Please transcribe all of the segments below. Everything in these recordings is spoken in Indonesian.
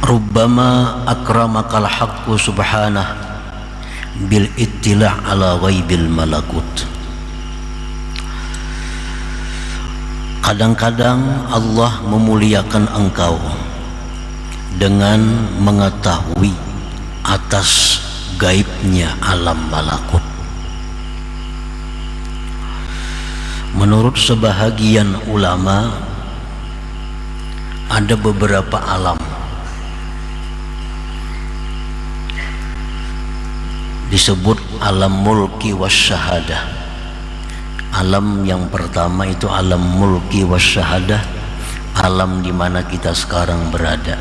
Rubbama akramakal haqqu subhanah bil ittila' ala ghaibil malakut. Kadang-kadang Allah memuliakan engkau dengan mengetahui atas gaibnya alam malakut. Menurut sebahagian ulama, ada beberapa alam. Disebut alam mulki wasyahadah. Alam yang pertama itu alam mulki wasyahadah, alam di mana kita sekarang berada.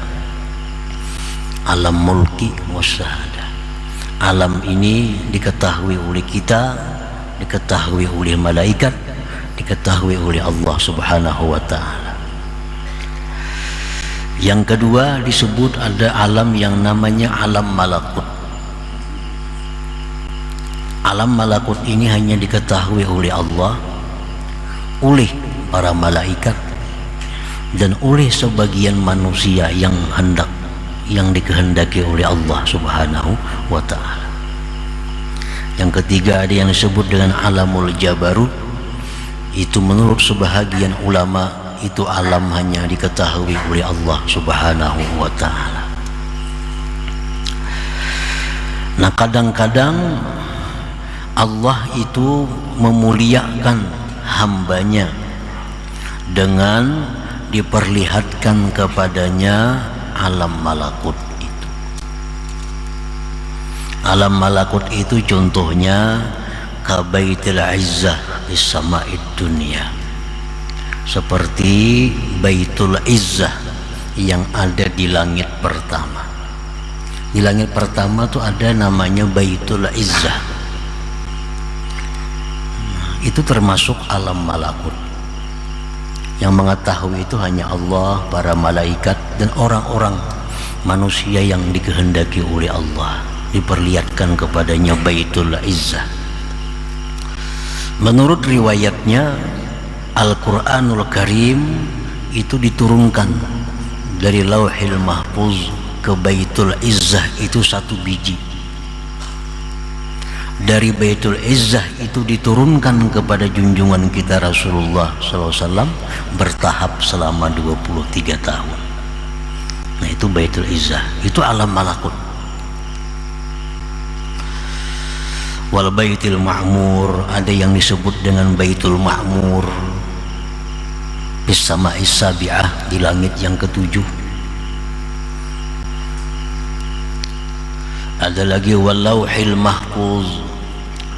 Alam mulki wasyahadah. Alam ini diketahui oleh kita, diketahui oleh malaikat, diketahui oleh Allah Subhanahu wa ta'ala. Yang kedua disebut ada alam yang namanya alam malakut. Alam malakut ini hanya diketahui oleh Allah, oleh para malaikat, dan oleh sebagian manusia yang dikehendaki oleh Allah Subhanahu wa ta'ala. Yang ketiga ada yang disebut dengan alamul jabarut. Itu menurut sebahagian ulama itu alam hanya diketahui oleh Allah Subhanahu wa ta'ala. Nah, kadang-kadang Allah itu memuliakan hambanya dengan diperlihatkan kepadanya alam malakut itu. Alam malakut itu contohnya kabaitil izzah di sama'id dunia, seperti baitul izzah yang ada di langit pertama. Di langit pertama tuh ada namanya baitul izzah. Itu termasuk alam malakut. Yang mengetahui itu hanya Allah, para malaikat, dan orang-orang manusia yang dikehendaki oleh Allah. Diperlihatkan kepadanya baitul izzah. Menurut riwayatnya, Al-Quranul Karim itu diturunkan dari Lauhil Mahfuz ke Baitul Izzah itu 1 biji. Dari Baitul Izzah itu diturunkan kepada junjungan kita Rasulullah SAW bertahap selama 23 tahun. Nah, itu Baitul Izzah, itu alam malakut. Wal Baitul Ma'mur, ada yang disebut dengan Baitul Ma'mur bis sama'is sabi'ah, di langit yang ke-7. Ada lagi wal Lauhil Mahfuz.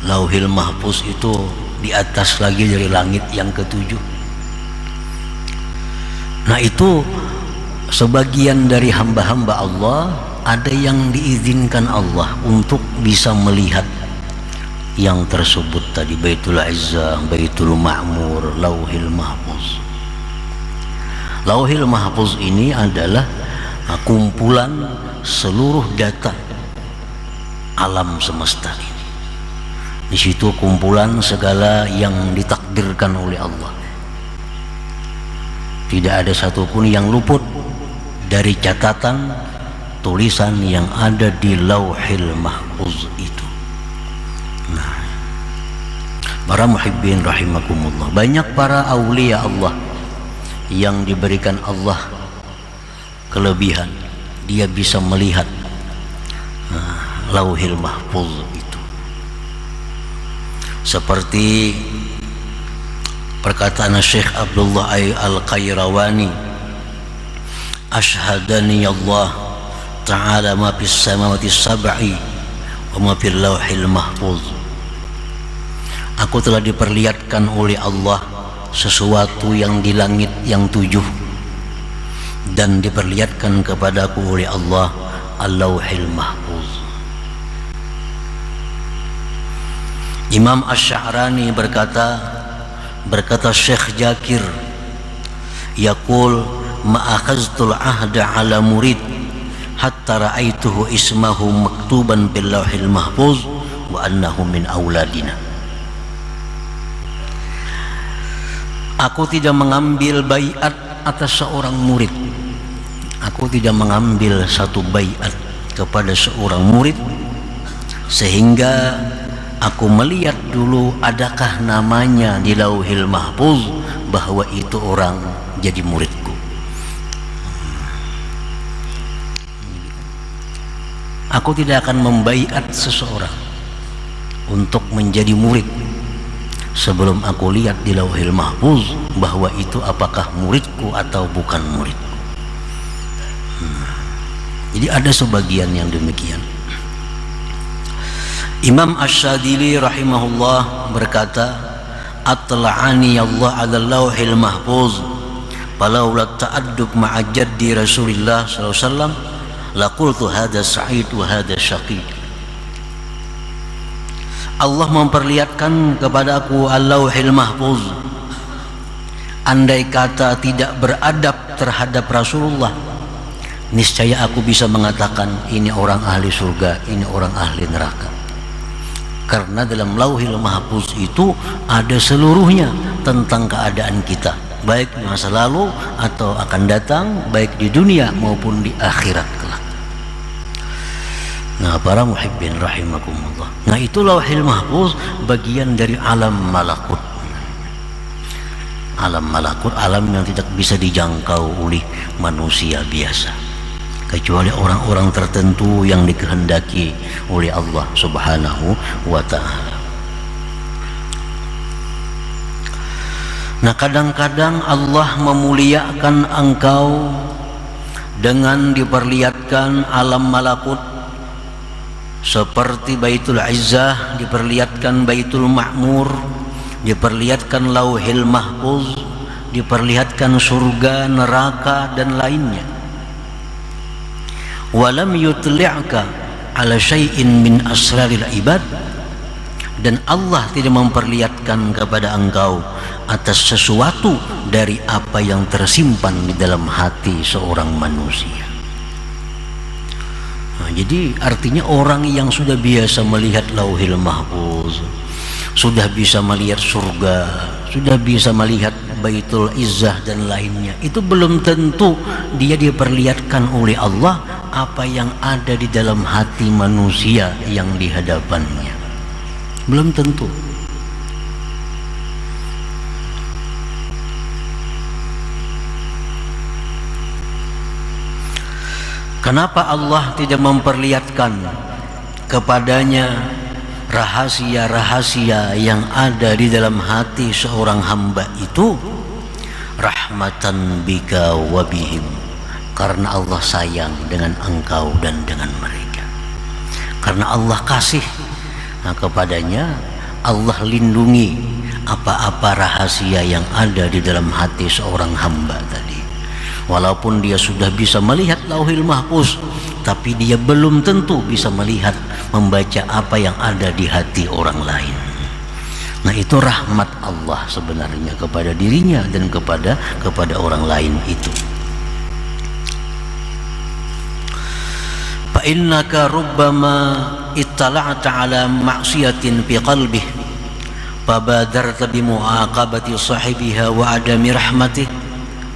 Lauhil Mahfuz itu di atas lagi dari langit yang ke-7. Nah, itu sebagian dari hamba-hamba Allah, ada yang diizinkan Allah untuk bisa melihat yang tersebut tadi, Baitul Izzah, Baitul Ma'mur, Lauhil Mahfuz. Lauhil Mahfuz ini adalah kumpulan seluruh data alam semesta ini. Di situ kumpulan segala yang ditakdirkan oleh Allah. Tidak ada satupun yang luput dari catatan tulisan yang ada di Lauhil Mahfuz itu. Nah, para muhibbin rahimakumullah, banyak para aulia Allah yang diberikan Allah kelebihan, dia bisa melihat Lauhil Mahfuz itu. Seperti perkataan Syekh Abdullah Al-Qayrawani, asyhadani Allah ta'ala ma fis samawati sab'i wa ma fil Lauhil Mahfuz. Aku telah diperlihatkan oleh Allah sesuatu yang di langit yang 7, dan diperlihatkan kepadaku oleh Allah Al-Lauhil Mahfuz. Imam Asy-Sya'rani berkata Syekh Jakir, yaqul ma akhaztul ahda ala murid hatta ra'aituhu ismahu maktuban bil Lauhil Mahfuz wa annahu min auladina. Aku tidak mengambil baiat atas seorang murid aku tidak mengambil satu baiat kepada seorang murid sehingga aku melihat dulu adakah namanya di Lauhil Mahfuz bahwa itu orang jadi muridku. Aku tidak akan membaiat seseorang untuk menjadi murid sebelum aku lihat di Lauhil Mahfuz bahwa itu apakah muridku atau bukan muridku. Jadi ada sebagian yang demikian. Imam Asy-Syadzili rahimahullah berkata, atla'ani Allah 'ala Lauhil Mahfuz falaula ta'addub ma'a jaddi Rasulillah sallallahu alaihi wasallam laqultu hadza sa'id wa hadza syaqi. Allah memperlihatkan kepadaku Al-Lauhil Mahfuz. Andai kata tidak beradab terhadap Rasulullah, niscaya aku bisa mengatakan ini orang ahli surga, ini orang ahli neraka. Karena dalam Lauhil Mahfuz itu ada seluruhnya tentang keadaan kita, baik di masa lalu atau akan datang, baik di dunia maupun di akhirat kelak. Nah, para muhibbin rahimakumullah. Nah, itu Lauhil Mahfuz bagian dari alam malakut. Alam malakut, alam yang tidak bisa dijangkau oleh manusia biasa, kecuali orang-orang tertentu yang dikehendaki oleh Allah Subhanahu wa ta'ala. Nah, kadang-kadang Allah memuliakan engkau dengan diperlihatkan alam malakut, seperti Baitul Izzah diperlihatkan Baitul Ma'mur, diperlihatkan Lauhil Mahfuz, diperlihatkan surga, neraka dan lainnya. Walam yutli'ka ala syai'in min asraril ibad, dan Allah tidak memperlihatkan kepada engkau atas sesuatu dari apa yang tersimpan di dalam hati seorang manusia. Nah, jadi artinya orang yang sudah biasa melihat Lauhil Mahfuz, sudah bisa melihat surga, sudah bisa melihat Baitul Izzah dan lainnya, itu belum tentu dia diperlihatkan oleh Allah apa yang ada di dalam hati manusia yang di hadapannya. Belum tentu. Kenapa Allah tidak memperlihatkan kepadanya rahasia-rahasia yang ada di dalam hati seorang hamba itu? Rahmatan bika wa bihim, karena Allah sayang dengan engkau dan dengan mereka. Karena Allah kasih, nah, kepadanya Allah lindungi apa-apa rahasia yang ada di dalam hati seorang hamba tadi. Walaupun dia sudah bisa melihat Lauhil Mahfuz, tapi dia belum tentu bisa melihat, membaca apa yang ada di hati orang lain. Nah, itu rahmat Allah sebenarnya kepada dirinya dan kepada orang lain itu. Fa innaka rubbama ittala'ta ala ma'siyatin fi qalbihi fabadarta bi mu'aqabati sahibiha wa adami rahmatihi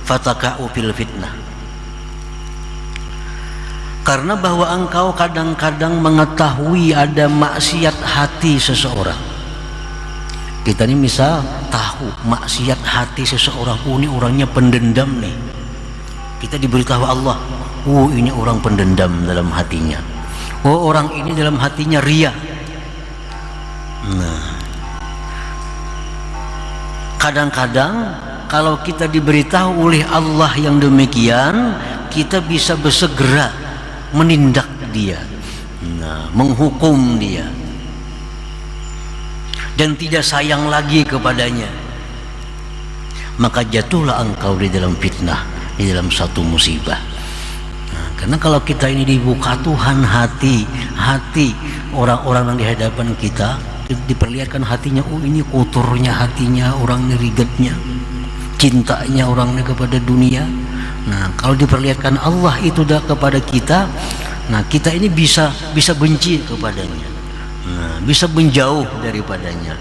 fataka'u fil fitnah. Karena bahwa engkau kadang-kadang mengetahui ada maksiat hati seseorang. Kita ini misal tahu maksiat hati seseorang, ini orangnya pendendam nih. Kita diberitahu Allah, ini orang pendendam dalam hatinya. Orang ini dalam hatinya riya. Nah, kadang-kadang kalau kita diberitahu oleh Allah yang demikian, kita bisa bersegera menindak dia, nah, menghukum dia, dan tidak sayang lagi kepadanya. Maka jatuhlah engkau di dalam fitnah, di dalam satu musibah. Nah, karena kalau kita ini dibuka Tuhan hati orang-orang yang di hadapan kita, diperlihatkan hatinya, ini kotornya hatinya, orangnya rigetnya, cintanya orangnya kepada dunia. Nah, kalau diperlihatkan Allah itu dah kepada kita, nah, kita ini bisa benci kepadanya, nah, bisa menjauh daripadanya,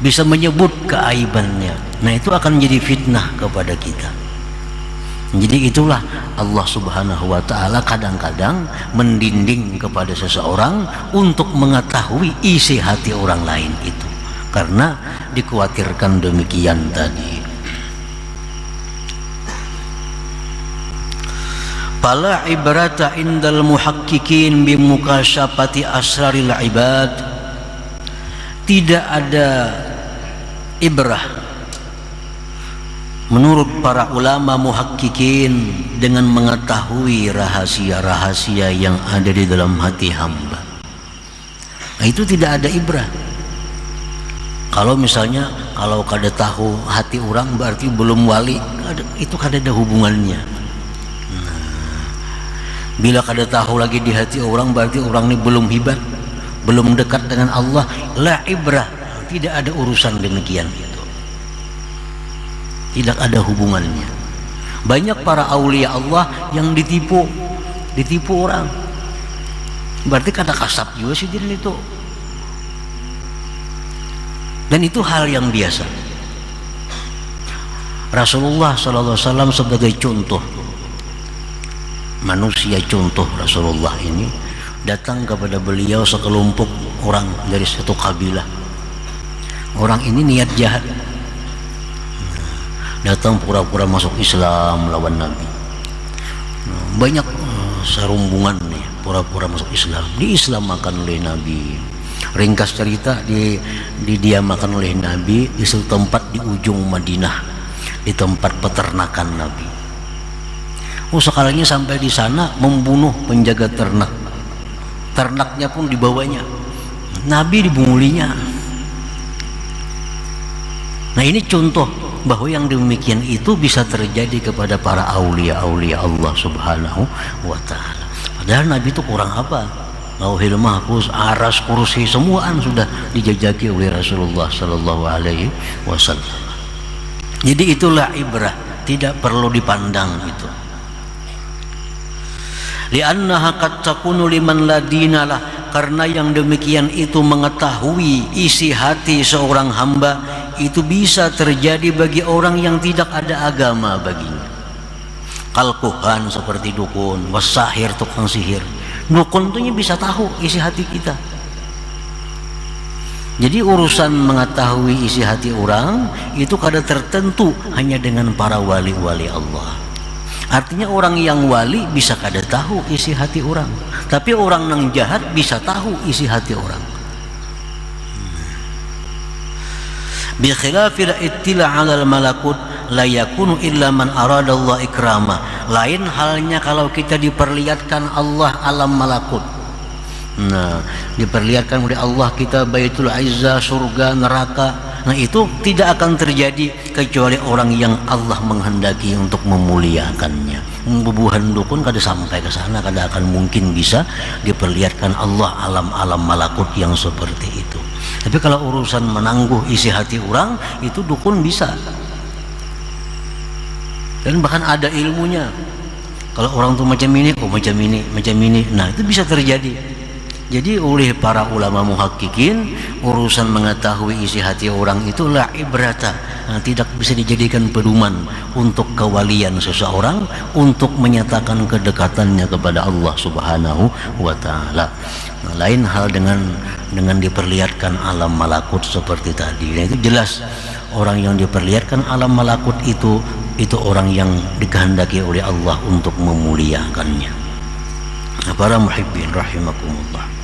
bisa menyebut keaibannya. Nah, itu akan menjadi fitnah kepada kita. Jadi itulah Allah Subhanahu wa ta'ala kadang-kadang mendinding kepada seseorang untuk mengetahui isi hati orang lain itu, karena dikhawatirkan demikian tadi. Fala ibrata indal muhaqqiqin bimukasyafati asraril ibad. Tidak ada ibrah menurut para ulama muhaqqiqin dengan mengetahui rahasia-rahasia yang ada di dalam hati hamba. Nah, itu tidak ada ibrah. Kalau misalnya kalau kada tahu hati orang berarti belum wali, itu kada ada hubungannya. Bila kada tahu lagi di hati orang berarti orang ini belum hibat, belum dekat dengan Allah. La ibrah, tidak ada urusan demikian itu, tidak ada hubungannya. Banyak para aulia Allah yang ditipu orang, berarti kada kasap juga sih itu. Dan itu hal yang biasa. Rasulullah SAW sebagai contoh manusia, contoh Rasulullah ini datang kepada beliau sekelompok orang dari satu kabilah. Orang ini niat jahat, datang pura-pura masuk Islam lawan Nabi. Banyak serumbungan nih pura-pura masuk Islam, diislamakan oleh Nabi. Ringkas cerita, didiamakan oleh Nabi di suatu tempat di ujung Madinah, di tempat peternakan Nabi. Sekalinya sampai di sana membunuh penjaga ternak, ternaknya pun dibawanya, Nabi dibungulinya. Nah, ini contoh bahwa yang demikian itu bisa terjadi kepada para aulia-aulia Allah Subhanahu wa ta'ala. Padahal Nabi itu kurang apa? Lauhil mahfuz, aras, kursi, semuaan sudah dijajaki oleh Rasulullah Sallallahu Alaihi Wasallam. Jadi itulah ibrah, tidak perlu dipandang itu. Li'annaha qad takunu liman la dinalah, karena yang demikian itu mengetahui isi hati seorang hamba itu bisa terjadi bagi orang yang tidak ada agama baginya. Kalkuhan seperti dukun, wasahir tukang sihir. Dukun itu bisa tahu isi hati kita. Jadi urusan mengetahui isi hati orang itu kada tertentu hanya dengan para wali-wali Allah. Artinya orang yang wali bisa kada tahu isi hati orang, tapi orang yang jahat bisa tahu isi hati orang. Bi khilafil ittila 'alal malakut la yakunu illa man arada Allah ikrama. Lain halnya kalau kita diperlihatkan Allah alam malakut. Nah, diperlihatkan oleh Allah kita Baitul Izzah, surga, neraka. Nah, itu tidak akan terjadi kecuali orang yang Allah menghendaki untuk memuliakannya. Bubuhan dukun kada sampai ke sana, kada akan mungkin bisa diperlihatkan Allah alam-alam malakut yang seperti itu. Tapi kalau urusan menangguh isi hati orang, itu dukun bisa. Dan bahkan ada ilmunya. Kalau orang tuh macam ini, macam ini, macam ini. Nah, itu bisa terjadi. Jadi oleh para ulama muhaqqiqin, urusan mengetahui isi hati orang itu la ibrata, tidak bisa dijadikan pedoman untuk kewalian seseorang, untuk menyatakan kedekatannya kepada Allah Subhanahu wa ta'ala. Nah, lain hal dengan diperlihatkan alam malakut seperti tadi. Nah, itu jelas orang yang diperlihatkan alam malakut itu orang yang dikehendaki oleh Allah untuk memuliakannya. Para muhibbin rahimakumullah.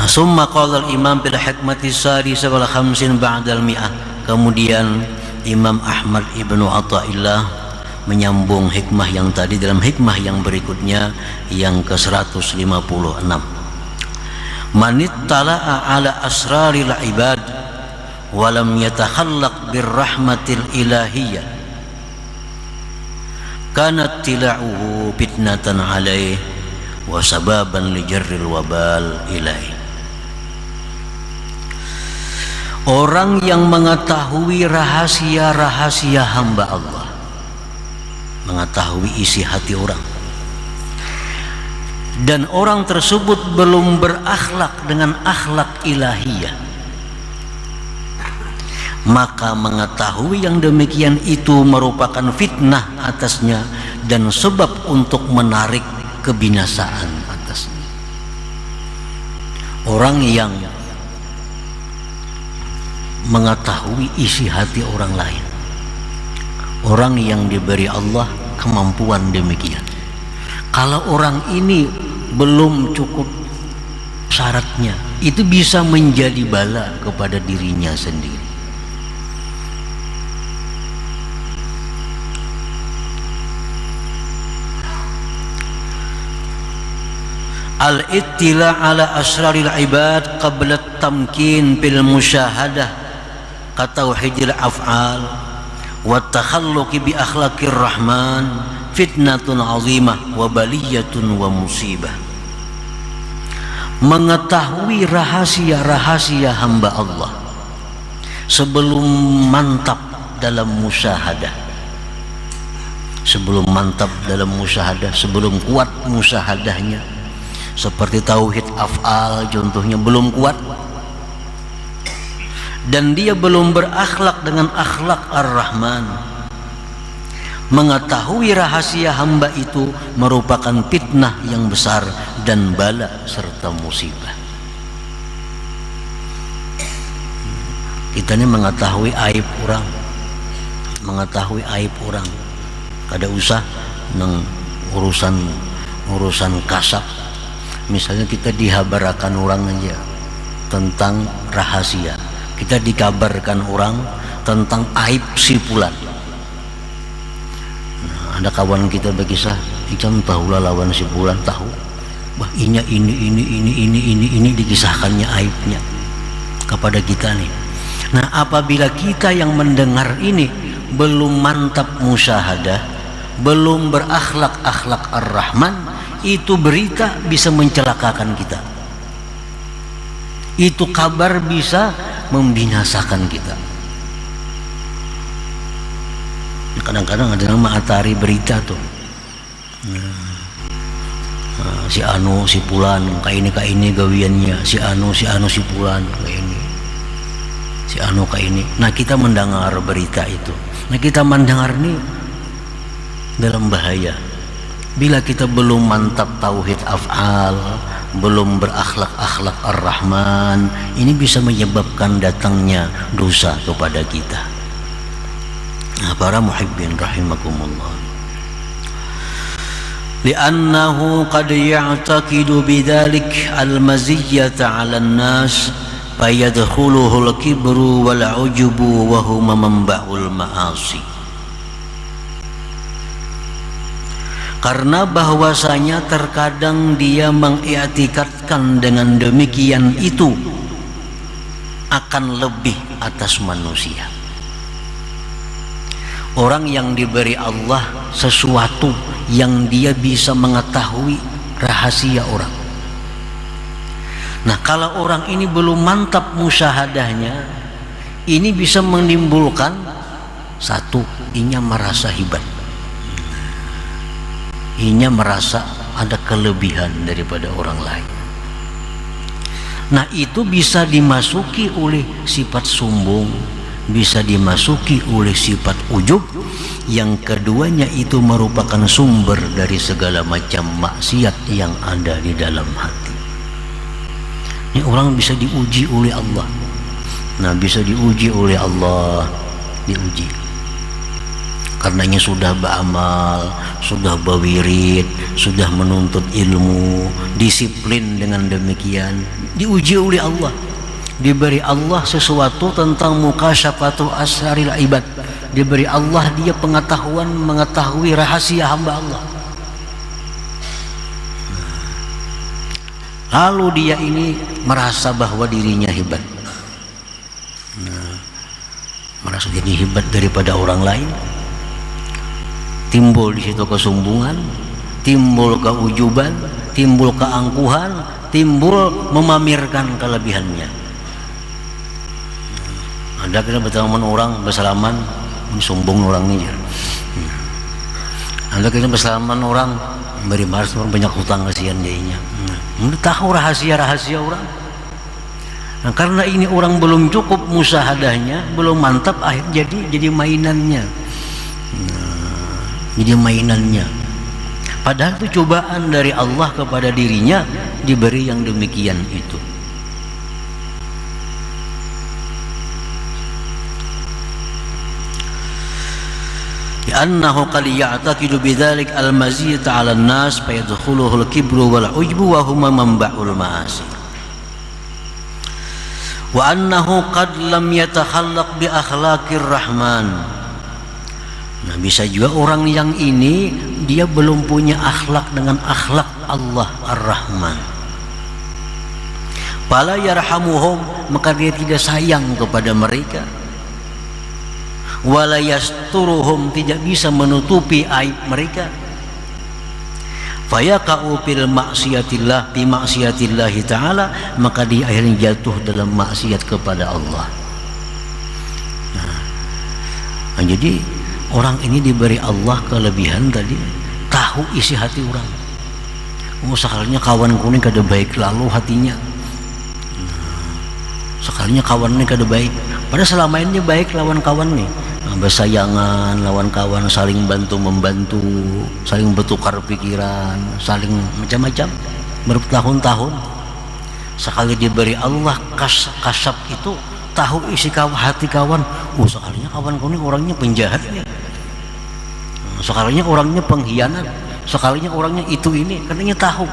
Summa qala al-imam bil hikmati sadisah wal khamsin ba'dal mi'ah. Kemudian Imam Ahmad Ibnu Athaillah menyambung hikmah yang tadi dalam hikmah yang berikutnya yang ke-156. Manit tala'a ala asraril ibad walam yatakhallaq birrahmatil ilahiyyah kanat tila'uhu fitnatan alaih wa sababan li jarril wabal ilaih. Orang yang mengetahui rahasia-rahasia hamba Allah, mengetahui isi hati orang, dan orang tersebut belum berakhlak dengan akhlak ilahiyah, maka mengetahui yang demikian itu merupakan fitnah atasnya dan sebab untuk menarik kebinasaan atasnya. Orang yang mengetahui isi hati orang lain, orang yang diberi Allah kemampuan demikian, kalau orang ini belum cukup syaratnya, itu bisa menjadi bala kepada dirinya sendiri. Al-ittila ala asraril ibad qabla tamkin bil musyahadah ka tauhidil af'al wa takhalluqi bi akhlaqir rahman fitnatun azimah wa baliyatun wa musibah. Mengetahui rahasia-rahasia hamba Allah sebelum mantap dalam musyahadah, sebelum mantap dalam musyahadah, sebelum kuat musyahadahnya, seperti tauhid af'al contohnya belum kuat, dan dia belum berakhlak dengan akhlak ar-Rahman. Mengetahui rahasia hamba itu merupakan fitnah yang besar dan bala serta musibah. Kita ini mengetahui aib orang, mengetahui aib orang, kada usah nang urusan kasap. Misalnya kita dihabarakan orang aja tentang rahasia, kita dikabarkan orang tentang aib si fulan. Nah, ada kawan kita berkisah, "Ikam tahulah lawan si fulan, tahu. Wah, ini dikisahkannya aibnya kepada kita nih." Nah, apabila kita yang mendengar ini belum mantap musyahadah, belum berakhlak akhlak ar-Rahman, itu berita bisa mencelakakan kita, itu kabar bisa membinasakan kita. Kadang-kadang ada nama atari berita tuh, si anu si pulan kayak ini gawiannya, si anu si pulan kayak ini, si anu kayak ini. Nah, kita mendengar berita itu, nah kita mendengar nih dalam bahaya. Bila kita belum mantap tauhid af'al, belum berakhlak-akhlak ar-Rahman, ini bisa menyebabkan datangnya dosa kepada kita. Nah, para muhibbin rahimakumullah, li'annahu qad ya'taqidu bidzalik al-maziyyata 'ala an-nas fayadkhuluhu al-kibru wal 'ujubu wa huma manba'ul ma'asi. Karena bahwasanya terkadang dia mengiktikadkan dengan demikian itu akan lebih atas manusia. Orang yang diberi Allah sesuatu yang dia bisa mengetahui rahasia orang. Nah, kalau orang ini belum mantap musyahadahnya, ini bisa menimbulkan satu, inya merasa hebat, inya merasa ada kelebihan daripada orang lain. Nah, itu bisa dimasuki oleh sifat sombong, bisa dimasuki oleh sifat ujub. Yang keduanya itu merupakan sumber dari segala macam maksiat yang ada di dalam hati. Ini orang bisa diuji oleh Allah. Nah, bisa diuji oleh Allah, diuji karenanya sudah beramal, sudah berwirid, sudah menuntut ilmu, disiplin dengan demikian, diuji oleh Allah, diberi Allah sesuatu tentang mukasyafatu asraril ibad, diberi Allah dia pengetahuan mengetahui rahasia hamba Allah. Lalu dia ini merasa bahwa dirinya hebat, merasa diri hebat daripada orang lain. Timbul di situ kesombongan, timbul keujuban, timbul keangkuhan, timbul memamerkan kelebihannya. Ada kita bertemu orang bersalaman, ini sombong orangnya. Ada kita bersalaman orang beri maras, orang banyak hutang kasihan dianya. Tahu rahasia-rahasia orang. Nah, karena ini orang belum cukup musahadahnya, belum mantap, akhirnya jadi mainannya. Jadi mainannya. Padahal itu cobaan dari Allah kepada dirinya, diberi yang demikian itu. Annahu qad ya'taqidu bidzalik al-maziyata 'ala an-nas fa yadkhuluhu al-kibru wal 'ujbu wa huma manba'ul ma'asi. Wa annahu qad lam yatakhallaq bi akhlaqir rahman. Nah, bisa juga orang yang ini dia belum punya akhlak dengan akhlak Allah Ar-Rahman. Fala yarhamuhum, maka dia tidak sayang kepada mereka. Wala yasturuhum, tidak bisa menutupi aib mereka. Fayaqa'u fil maksiatillah bi maksiatillah ta'ala, maka dia akhirnya jatuh dalam maksiat kepada Allah. Nah, jadi orang ini diberi Allah kelebihan tadi, tahu isi hati orang. Sekalinya kawan kuning kada baik lalu hatinya. Sekalinya kawannya kada baik, padahal selama ini baik lawan kawan nih. Bersayangan lawan kawan, saling bantu membantu, saling bertukar pikiran, saling macam-macam bertahun-tahun. Sekali diberi Allah kasab itu, tahu isi hati kawan. Sekalinya kawan kuning orangnya penjahat nih, sekalinya orangnya pengkhianat, sekalinya orangnya itu ini, katanya tahu.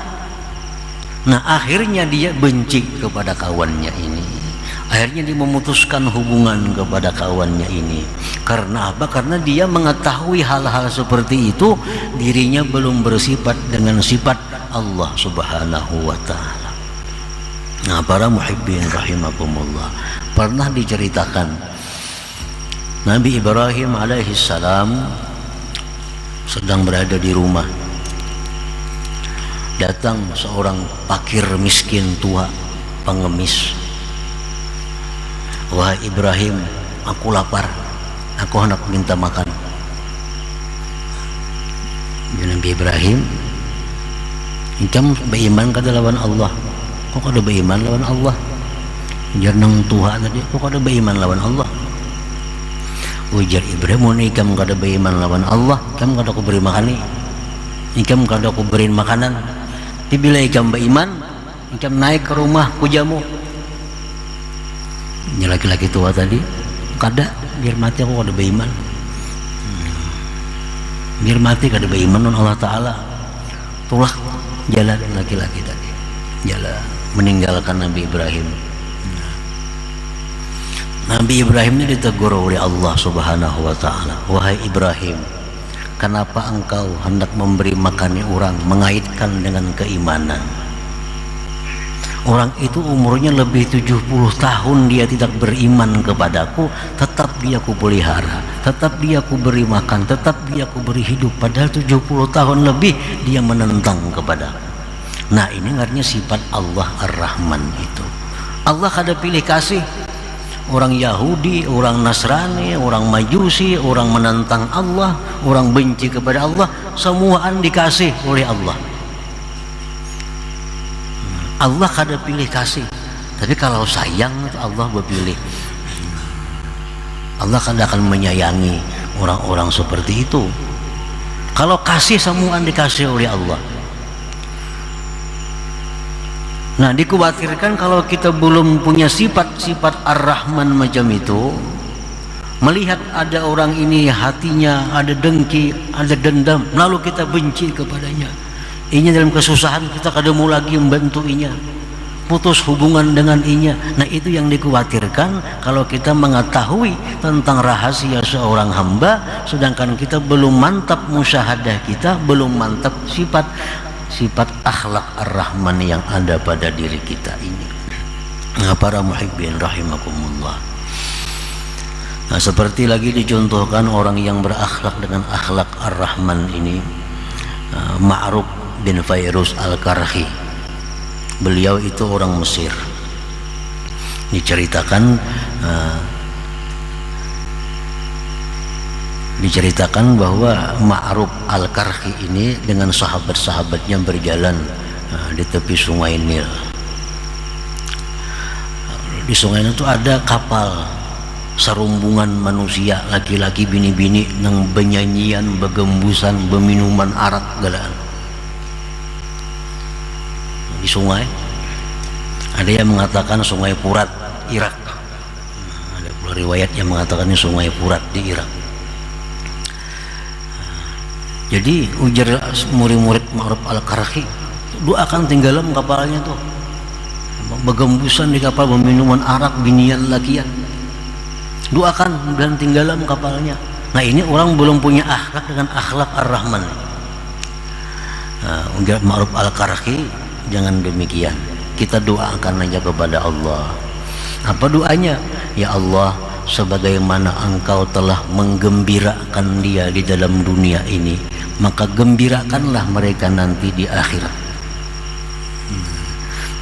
Nah, akhirnya dia benci kepada kawannya ini. Akhirnya dia memutuskan hubungan kepada kawannya ini. Karena apa? Karena dia mengetahui hal-hal seperti itu, dirinya belum bersifat dengan sifat Allah Subhanahu wa ta'ala. Nah, para muhibbin rahimakumullah, pernah diceritakan Nabi Ibrahim alaihissalam sedang berada di rumah. Datang seorang fakir miskin tua, pengemis. Wahai Ibrahim, aku lapar, aku hendak minta makan. Nabi Ibrahim, engkau beriman kada lawan Allah. Kok kada beriman lawan Allah? Jarnang Tuhan tadi, kok kada beriman lawan Allah? Ujar Ibrahim, engkau kada beriman lawan Allah, engkau kada aku beri makan nih. Engkau kada aku beri makanan. Bila engkau beriman, engkau naik ke rumah kujamu. Ini laki-laki tua tadi, kada biar mati aku kada beriman. Biar mati kada beriman non Allah Ta'ala. Tulah jalan laki-laki tadi, jalan meninggalkan Nabi Ibrahim. Nabi Ibrahim ini ditegur oleh Allah Subhanahu wa Ta'ala. Wahai Ibrahim, kenapa engkau hendak memberi makan orang, mengaitkan dengan keimanan? Orang itu umurnya lebih 70 tahun dia tidak beriman kepadaku, tetap dia ku pelihara, tetap dia ku beri makan, tetap dia ku beri hidup. Padahal 70 tahun lebih dia menentang kepadaku. Nah, ini artinya sifat Allah Ar-Rahman itu. Allah kada pilih kasih orang Yahudi, orang Nasrani, orang Majusi, orang menentang Allah, orang benci kepada Allah, semuaan dikasih oleh Allah. Allah kada pilih kasih, tapi kalau sayang Allah berpilih. Allah kada akan menyayangi orang-orang seperti itu. Kalau kasih, semuaan dikasih oleh Allah. Nah, dikhawatirkan kalau kita belum punya sifat-sifat Ar-Rahman macam itu, melihat ada orang ini hatinya ada dengki, ada dendam, lalu kita benci kepadanya. Inya dalam kesusahan kita kada mau lagi membantu inya, putus hubungan dengan inya. Nah, itu yang dikhawatirkan kalau kita mengetahui tentang rahasia seorang hamba, sedangkan kita belum mantap musyahadah, kita belum mantap sifat akhlak Ar-Rahman yang ada pada diri kita ini. Nah, para muhibbin rahimakumullah, nah, seperti lagi dicontohkan orang yang berakhlak dengan akhlak Ar-Rahman ini, Ma'ruf bin Fairuz Al-Karhi. Beliau itu orang Mesir. Diceritakan bahwa Ma'ruf Al-Karhi ini dengan sahabat-sahabatnya berjalan di tepi sungai Nil. Di sungai itu ada kapal serumbungan manusia, laki-laki bini-bini nang benyanyian, begembusan, beminuman arak galaan. Di sungai ada yang mengatakan sungai Furat Irak, ada pula riwayat yang mengatakan ini sungai Furat di Irak. Jadi ujar murid-murid Ma'ruf Al-Qarhi, doakan tenggelam kapalnya tuh, begembusan di kapal, beminuman arak, binian lakian, doakan dan tenggelam kapalnya. Nah ini orang belum punya akhlak dengan akhlak Ar-Rahman. Ujar Ma'ruf Al-Qarhi, jangan demikian, kita doakan aja kepada Allah. Apa doanya? Ya Allah, sebagaimana engkau telah menggembirakan dia di dalam dunia ini, maka gembirakanlah mereka nanti di akhirat.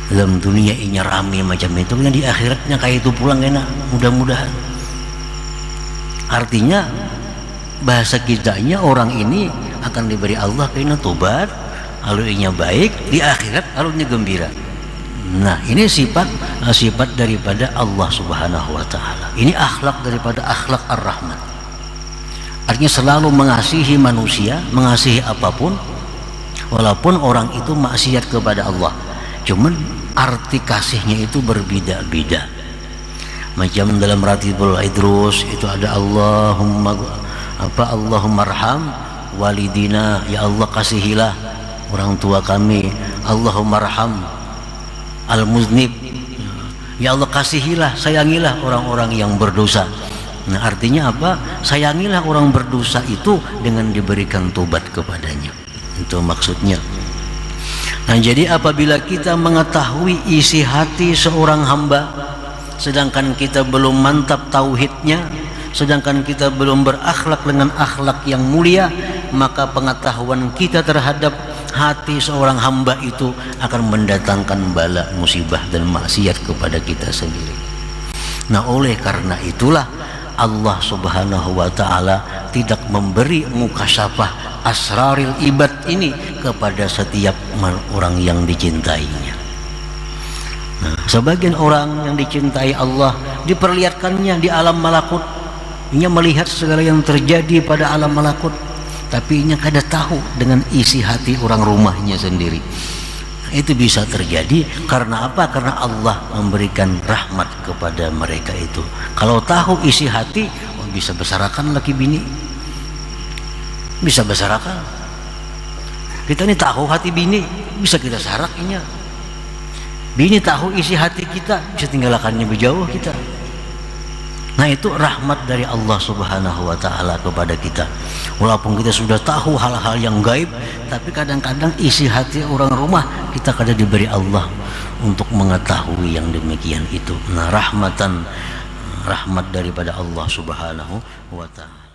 Dalam dunia ini rame macam itu, yang di akhiratnya kayak itu pulang enak, mudah-mudahan. Artinya bahasa kitanya, orang ini akan diberi Allah kena tobat, lalu inya baik di akhirat, lalu inya gembira. Nah ini sifat daripada Allah Subhanahu wa ta'ala. Ini akhlak daripada akhlak Ar-Rahman. Artinya selalu mengasihi manusia, mengasihi apapun, walaupun orang itu maksiat kepada Allah. Cuman arti kasihnya itu berbeda-beda. Macam dalam Ratibul Idrus itu ada Allahumma arham walidina, ya Allah kasihilah orang tua kami. Allahumma arham al-muznib, ya Allah kasihilah, sayangilah orang-orang yang berdosa. Nah artinya apa? Sayangilah orang berdosa itu dengan diberikan tobat kepadanya. Itu maksudnya. Nah jadi apabila kita mengetahui isi hati seorang hamba, sedangkan kita belum mantap tauhidnya, sedangkan kita belum berakhlak dengan akhlak yang mulia, maka pengetahuan kita terhadap hati seorang hamba itu akan mendatangkan bala, musibah dan maksiat kepada kita sendiri. Nah oleh karena itulah Allah Subhanahu wa ta'ala tidak memberi mukasyafah asraril ibad ini kepada setiap orang yang dicintainya. Nah, sebagian orang yang dicintai Allah diperlihatkannya di alam malakut, ia melihat segala yang terjadi pada alam malakut, tapi ia kada tahu dengan isi hati orang rumahnya sendiri. Itu bisa terjadi karena apa? Karena Allah memberikan rahmat kepada mereka itu. Kalau tahu isi hati, bisa besarakan laki bini, bisa besarakan. Kita ini tahu hati bini, bisa kita sarakinya. Bini tahu isi hati kita, bisa tinggalkannya berjauh kita. Nah itu rahmat dari Allah Subhanahu wa ta'ala kepada kita. Walaupun kita sudah tahu hal-hal yang gaib, tapi kadang-kadang isi hati orang rumah kita kadang diberi Allah untuk mengetahui yang demikian itu. Nah rahmat daripada Allah Subhanahu wa ta'ala.